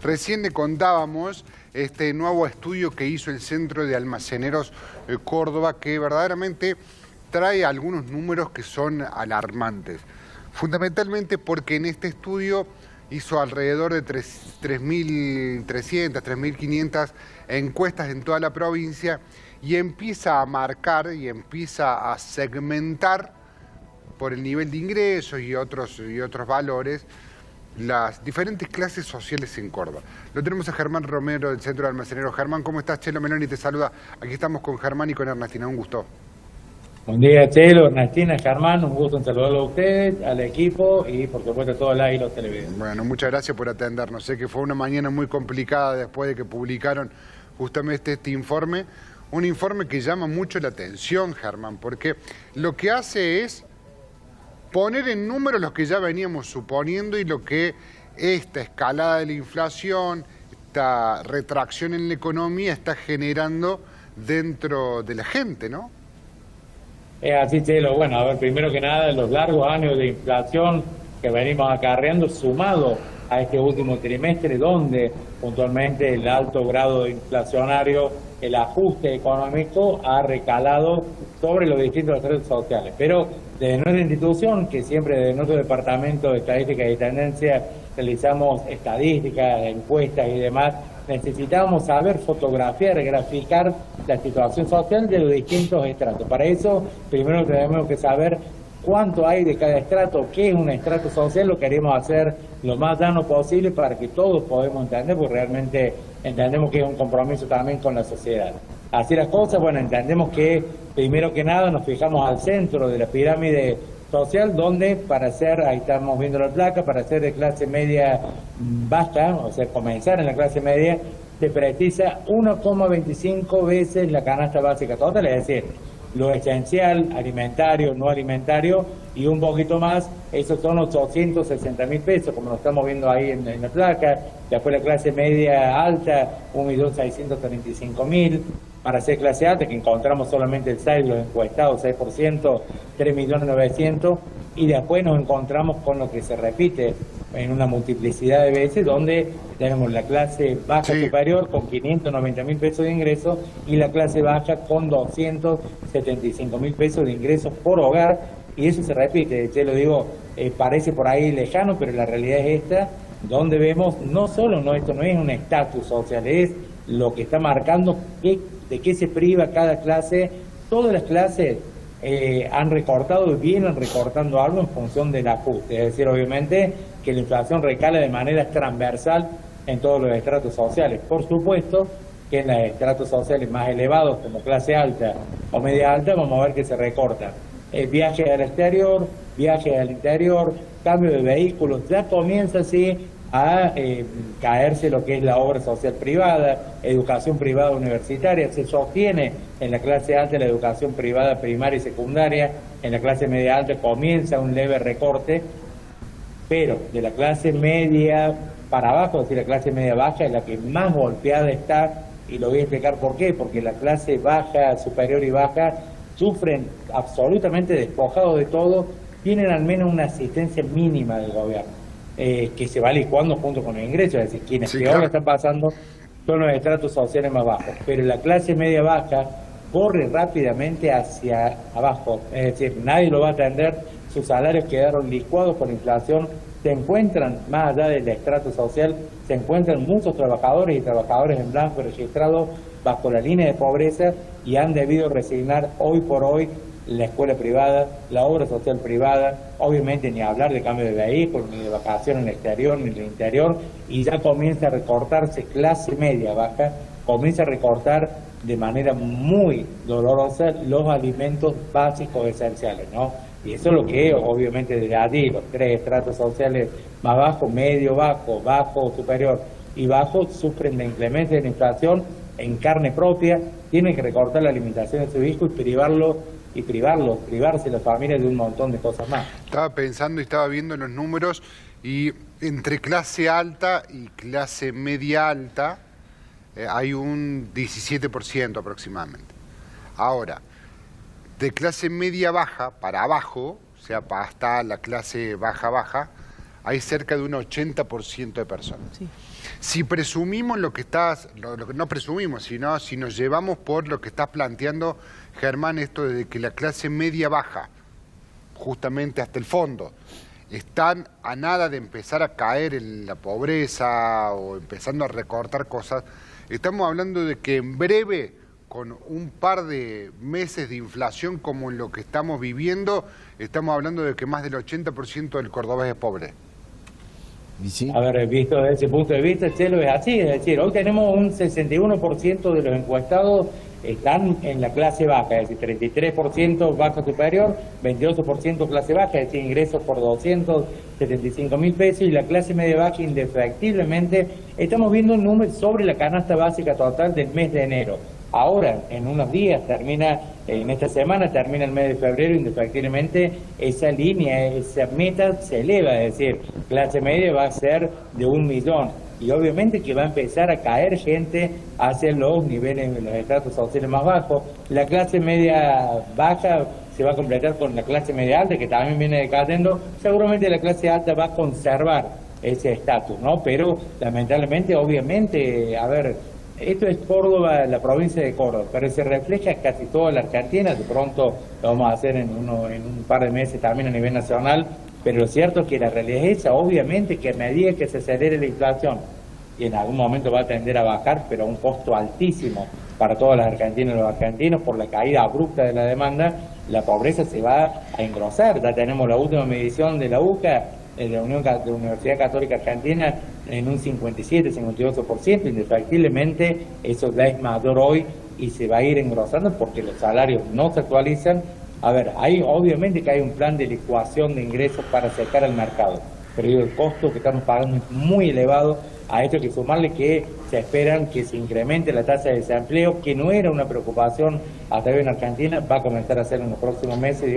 Recién le contábamos este nuevo estudio que hizo el Centro de Almaceneros Córdoba, que verdaderamente trae algunos números que son alarmantes. Fundamentalmente porque en este estudio hizo alrededor de 3.300, 3.500 encuestas en toda la provincia y empieza a marcar y empieza a segmentar por el nivel de ingresos y otros valores las diferentes clases sociales en Córdoba. Lo tenemos a Germán Romero del Centro de Almaceneros. Germán, ¿cómo estás? Chelo Meloni te saluda. Aquí estamos con Germán y con Ernestina. Un gusto. Buen día, Chelo, Ernestina, Germán. Un gusto en saludarlo a ustedes, al equipo y, por supuesto, a todo el y los televidentes. Bueno, muchas gracias por atendernos. Sé que fue una mañana muy complicada después de que publicaron justamente este informe. Un informe que llama mucho la atención, Germán, porque lo que hace es poner en números lo que ya veníamos suponiendo y lo que esta escalada de la inflación, esta retracción en la economía está generando dentro de la gente, ¿no? Es así, Chelo. Bueno, a ver, primero que nada, los largos años de inflación que venimos acarreando, sumado a este último trimestre, donde puntualmente el alto grado inflacionario, el ajuste económico ha recalado sobre los distintos estratos sociales. Pero desde nuestra institución, que siempre desde nuestro departamento de estadística y tendencia realizamos estadísticas, encuestas y demás, necesitamos saber fotografiar, graficar la situación social de los distintos estratos. Para eso, primero tenemos que saber cuánto hay de cada estrato, qué es un estrato social, lo queremos hacer lo más llano posible para que todos podamos entender, porque realmente entendemos que es un compromiso también con la sociedad. Así las cosas, bueno, entendemos que primero que nada nos fijamos al centro de la pirámide social, donde para ser, ahí estamos viendo la placa, para ser de clase media baja, o sea, comenzar en la clase media, se precisa 1,25 veces la canasta básica total, es decir, lo esencial, alimentario, no alimentario, y un poquito más, esos son 860.000 pesos, como lo estamos viendo ahí en la placa. Después la clase media alta, 1.635.000. Para ser clase alta, que encontramos solamente el 6, los encuestados, 6%, 3.900.000, y después nos encontramos con lo que se repite en una multiplicidad de veces, donde tenemos la clase baja superior con 590.000 pesos de ingresos y la clase baja con 275.000 pesos de ingresos por hogar, y eso se repite. Te lo digo, parece por ahí lejano, pero la realidad es esta, donde vemos esto no es un estatus social, es lo que está marcando de qué se priva cada clase. Todas las clases han recortado y vienen recortando algo en función del ajuste, es decir, obviamente que la inflación recala de manera transversal en todos los estratos sociales. Por supuesto que en los estratos sociales más elevados, como clase alta o media alta, vamos a ver que se recorta. Viajes al exterior, viajes al interior, cambio de vehículos, ya comienza así a caerse lo que es la obra social privada, educación privada universitaria. Se sostiene en la clase alta la educación privada primaria y secundaria, en la clase media alta comienza un leve recorte, pero de la clase media para abajo, es decir, la clase media baja es la que más golpeada está, y lo voy a explicar por qué, porque la clase baja, superior y baja sufren absolutamente despojados de todo, tienen al menos una asistencia mínima del gobierno, que se va licuando junto con los ingresos, es decir, quienes peor están pasando son los estratos sociales más bajos, pero la clase media baja corre rápidamente hacia abajo, es decir, nadie lo va a atender, sus salarios quedaron licuados por la inflación, se encuentran, más allá del estrato social, se encuentran muchos trabajadores y trabajadores en blanco registrados bajo la línea de pobreza y han debido resignar hoy por hoy la escuela privada, la obra social privada, obviamente ni hablar de cambio de vehículos, ni de vacaciones en el exterior, ni en el interior, y ya comienza a recortarse clase media baja, comienza a recortar de manera muy dolorosa los alimentos básicos esenciales, ¿no? Y eso es lo que obviamente de allí, los tres estratos sociales más bajos, medio, bajo, bajo, superior y bajo, sufren la inclemencia de la inflación en carne propia, tienen que recortar la alimentación de su hijo y privarse las familias de un montón de cosas más. Estaba pensando y estaba viendo los números, y entre clase alta y clase media alta hay un 17% aproximadamente. Ahora, de clase media baja para abajo, o sea, hasta la clase baja, hay cerca de un 80% de personas. Sí. Si presumimos lo que no presumimos, sino si nos llevamos por lo que estás planteando, Germán, esto de que la clase media baja, justamente hasta el fondo, están a nada de empezar a caer en la pobreza o empezando a recortar cosas, estamos hablando de que en breve, con un par de meses de inflación como en lo que estamos viviendo, estamos hablando de que más del 80% del cordobés es pobre. ¿Y sí? A ver, visto desde ese punto de vista, Chelo, es así, es decir, hoy tenemos un 61% de los encuestados están en la clase baja, es decir, 33% baja superior, 28% clase baja, es decir, ingresos por 275.000 pesos, y la clase media baja, indefectiblemente, estamos viendo un número sobre la canasta básica total del mes de enero. Ahora, en unos días, en esta semana termina el mes de febrero, indefectiblemente esa línea, esa meta se eleva, es decir, clase media va a ser de 1 millón. Y obviamente que va a empezar a caer gente hacia los niveles, los estratos sociales más bajos. La clase media baja se va a completar con la clase media alta, que también viene decayendo. Seguramente la clase alta va a conservar ese estatus, ¿no? Pero lamentablemente, obviamente, a ver, esto es Córdoba, la provincia de Córdoba, pero se refleja casi toda la Argentina. De pronto lo vamos a hacer en un par de meses también a nivel nacional, pero lo cierto es que la realidad es esa. Obviamente que a medida que se acelere la inflación, y en algún momento va a tender a bajar, pero a un costo altísimo para todas las argentinas y los argentinos por la caída abrupta de la demanda, la pobreza se va a engrosar. Ya tenemos la última medición de la UCA, de la Universidad Católica Argentina, en un 57-58%, indefectiblemente eso ya es mayor hoy y se va a ir engrosando porque los salarios no se actualizan. A ver, obviamente que hay un plan de licuación de ingresos para acercar al mercado, pero el costo que estamos pagando es muy elevado. A esto hay que sumarle que se esperan que se incremente la tasa de desempleo, que no era una preocupación hasta hoy en Argentina, va a comenzar a ser en los próximos meses.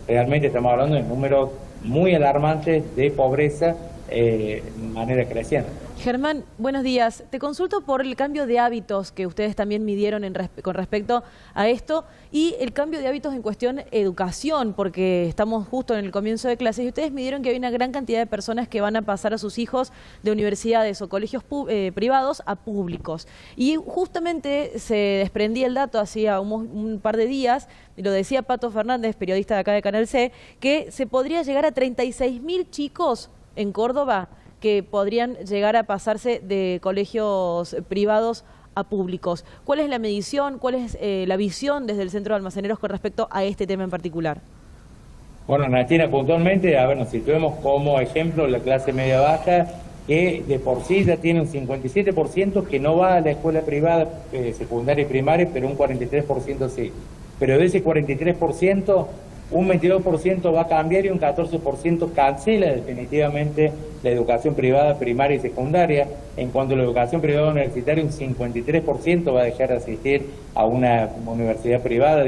Realmente estamos hablando de números muy alarmantes de pobreza de manera creciente. Germán, buenos días. Te consulto por el cambio de hábitos que ustedes también midieron con respecto a esto y el cambio de hábitos en cuestión educación, porque estamos justo en el comienzo de clases y ustedes midieron que hay una gran cantidad de personas que van a pasar a sus hijos de universidades o colegios privados a públicos. Y justamente se desprendía el dato hacía un par de días, y lo decía Pato Fernández, periodista de acá de Canal C, que se podría llegar a 36.000 chicos en Córdoba que podrían llegar a pasarse de colegios privados a públicos. ¿Cuál es la medición, cuál es la visión desde el Centro de Almaceneros con respecto a este tema en particular? Bueno, Natina, puntualmente, a ver, nos situemos como ejemplo la clase media baja, que de por sí ya tiene un 57% que no va a la escuela privada, secundaria y primaria, pero un 43% sí. Pero de ese 43%, un 22% va a cambiar y un 14% cancela definitivamente la educación privada primaria y secundaria. En cuanto a la educación privada universitaria, un 53% va a dejar de asistir a una universidad privada.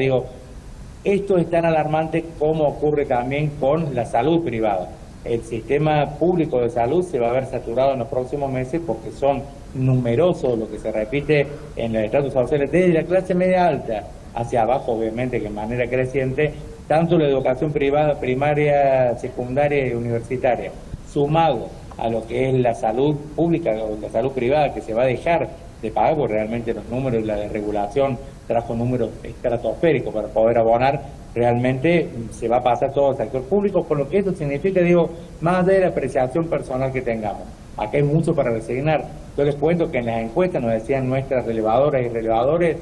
Esto es tan alarmante como ocurre también con la salud privada. El sistema público de salud se va a ver saturado en los próximos meses porque son numerosos lo que se repite en los estratos sociales, desde la clase media alta hacia abajo, obviamente que en manera creciente, tanto la educación privada, primaria, secundaria y universitaria, sumado a lo que es la salud pública o la salud privada que se va a dejar de pagar, porque realmente los números y la desregulación trajo números estratosféricos para poder abonar, realmente se va a pasar todo al sector público, por lo que esto significa, más allá de la apreciación personal que tengamos. Acá hay mucho para resignar. Yo les cuento que en las encuestas nos decían nuestras relevadoras y relevadores,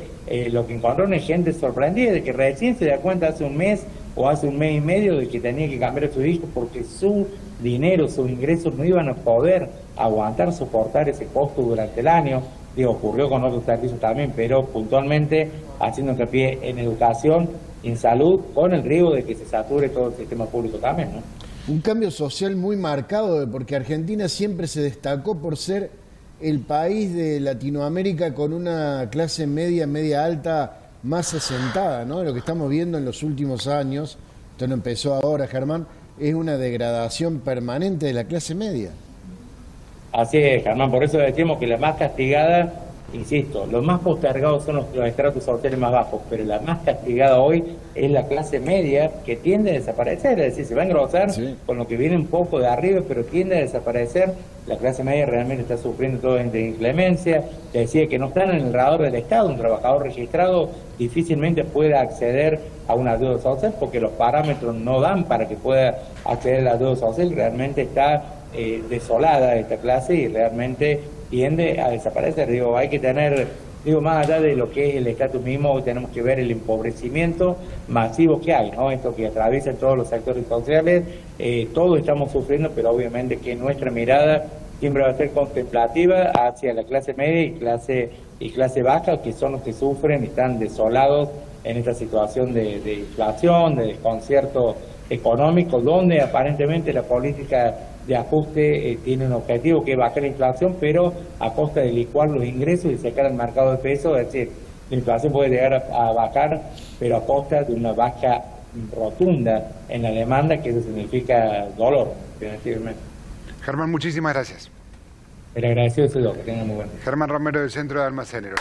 lo que encontraron es gente sorprendida de que recién se da cuenta hace un mes o hace un mes y medio de que tenía que cambiar a su hijo porque su dinero, sus ingresos no iban a poder aguantar, soportar ese costo durante el año. Ocurrió con otros servicios también, pero puntualmente haciendo hincapié en educación, en salud, con el riesgo de que se sature todo el sistema público también, ¿no? Un cambio social muy marcado, porque Argentina siempre se destacó por ser el país de Latinoamérica con una clase media alta más asentada, ¿no? Lo que estamos viendo en los últimos años, esto no empezó ahora, Germán, es una degradación permanente de la clase media. Así es, Germán, por eso decimos que la más castigada insisto, los más postergados son los estratos sociales más bajos, pero la más castigada hoy es la clase media, que tiende a desaparecer, es decir, se va a engrosar con lo que viene un poco de arriba, pero tiende a desaparecer. La clase media realmente está sufriendo todo de inclemencia. Te decía que no están en el radar del Estado. Un trabajador registrado difícilmente puede acceder a una ayuda social porque los parámetros no dan para que pueda acceder a la ayuda social. Realmente está desolada esta clase y realmente tiende a desaparecer. Digo, hay que tener, más allá de lo que es el estatus mismo, tenemos que ver el empobrecimiento masivo que hay, ¿no? Esto que atraviesa todos los sectores sociales, todos estamos sufriendo, pero obviamente que nuestra mirada siempre va a ser contemplativa hacia la clase media y clase baja, que son los que sufren y están desolados en esta situación de inflación, de desconcierto económico, donde aparentemente la política de ajuste tiene un objetivo que es bajar la inflación, pero a costa de licuar los ingresos y sacar al mercado de peso. Es decir, la inflación puede llegar a bajar, pero a costa de una baja rotunda en la demanda, que eso significa dolor, definitivamente. Germán, muchísimas gracias. El agradecido soy yo, que tengan muy buen día. Germán Romero, del Centro de Almaceneros.